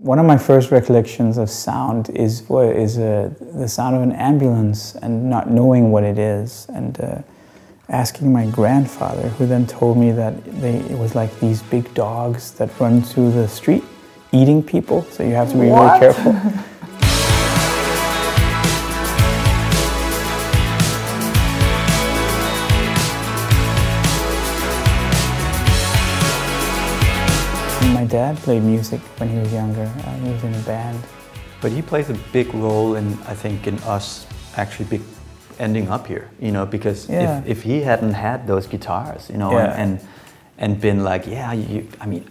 One of my first recollections of sound is the sound of an ambulance and not knowing what it is, and asking my grandfather, who then told me that it was like these big dogs that run through the street eating people, so you have to be really careful. My dad played music when he was younger. He was in a band. But he plays a big role in, I think, in us actually ending up here, you know, because if he hadn't had those guitars, you know, and been like, I mean,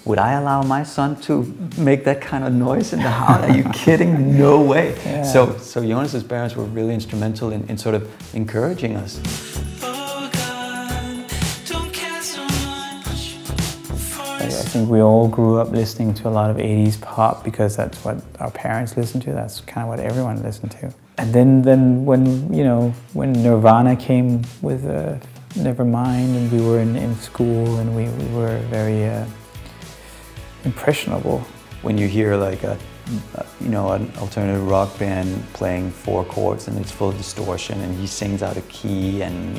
would I allow my son to make that kind of noise in the house? Are you kidding? No way. Yeah. So Jonas's parents were really instrumental in sort of encouraging us. I think we all grew up listening to a lot of 80s pop because that's what our parents listened to. That's kind of what everyone listened to. And then when Nirvana came with Nevermind, and we were in school, and we were very impressionable. When you hear like an alternative rock band playing 4 chords and it's full of distortion, and he sings out of key, and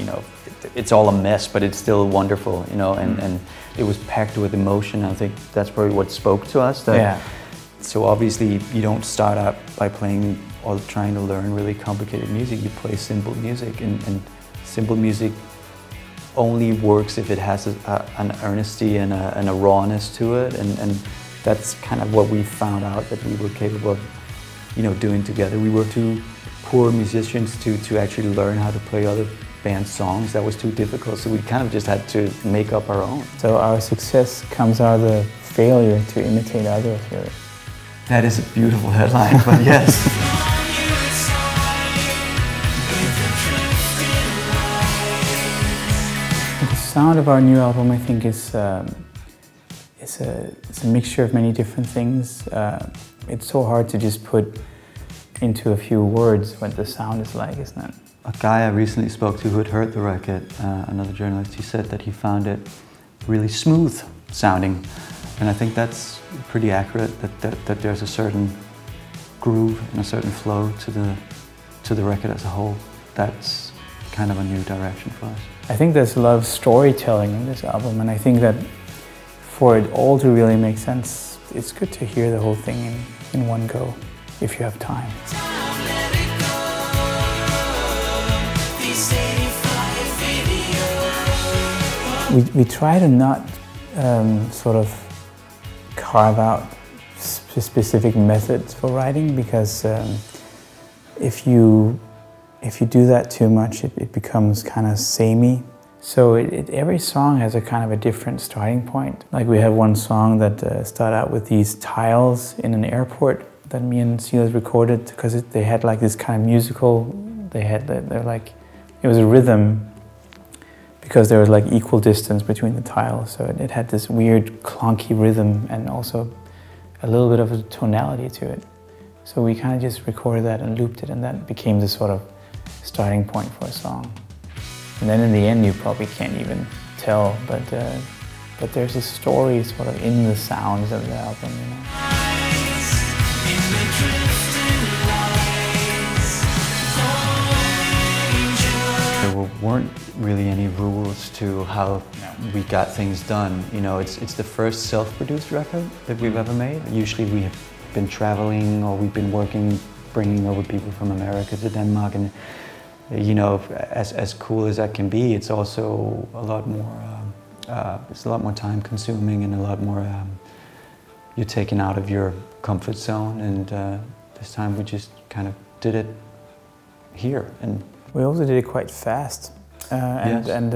it's all a mess, but it's still wonderful, and it was packed with emotion. I think that's probably what spoke to us. So obviously you don't start out by playing or trying to learn really complicated music. You play simple music, and simple music only works if it has an earnesty and a rawness to it, and that's kind of what we found out that we were capable of, doing together. We were two poor musicians to actually learn how to play other band songs. That was too difficult, so we kind of just had to make up our own. So our success comes out of the failure to imitate others, really. That is a beautiful headline, but yes. The sound of our new album, I think, is it's a mixture of many different things. It's so hard to just put into a few words what the sound is like, isn't it? A guy I recently spoke to who had heard the record, another journalist, he said that he found it really smooth sounding. And I think that's pretty accurate, that there's a certain groove and a certain flow to the record as a whole. That's kind of a new direction for us. I think there's a lot of storytelling in this album, and I think that for it all to really make sense, it's good to hear the whole thing in one go, if you have time. We try to not sort of carve out specific methods for writing, because if you do that too much, it becomes kind of samey. So every song has a kind of a different starting point. Like we have one song that started out with these tiles in an airport that me and Silas recorded, because they had like this kind of musical. They're like, it was a rhythm, because there was like equal distance between the tiles, so it had this weird clunky rhythm and also a little bit of a tonality to it. So we kind of just recorded that and looped it, and that became the sort of starting point for a song. And then in the end you probably can't even tell, but there's a story sort of in the sounds of the album, There weren't really any rules to how we got things done. It's the first self-produced record that we've ever made. Usually we have been traveling, or we've been working, bringing over people from America to Denmark, and as cool as that can be, it's also a lot more time consuming, and a lot more you're taken out of your comfort zone. And this time we just kind of did it here. And we also did it quite fast, and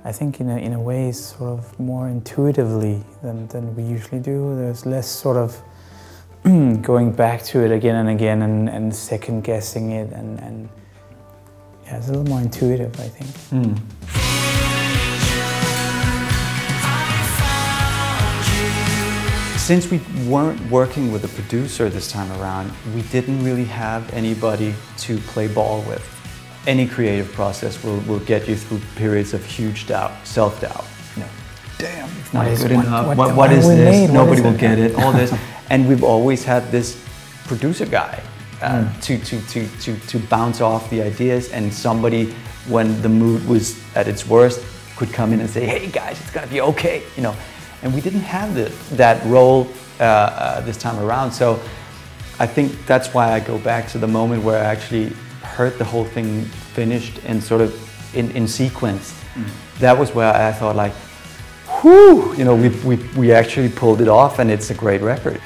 I think in a way sort of more intuitively than we usually do. There's less sort of going back to it again and again and second guessing it, and yeah, it's a little more intuitive, I think. Since we weren't working with a producer this time around, we didn't really have anybody to play ball with. Any creative process will get you through periods of huge doubt, self-doubt. Damn, it's not good enough. What is this? Nobody will get it. All this. And we've always had this producer guy to bounce off the ideas, and somebody, when the mood was at its worst, could come in and say, hey guys, it's gonna be okay, you know. And we didn't have that role this time around. So I think that's why I go back to the moment where I actually heard the whole thing finished and sort of in sequence. That was where I thought like, whew, you know, we actually pulled it off, and it's a great record.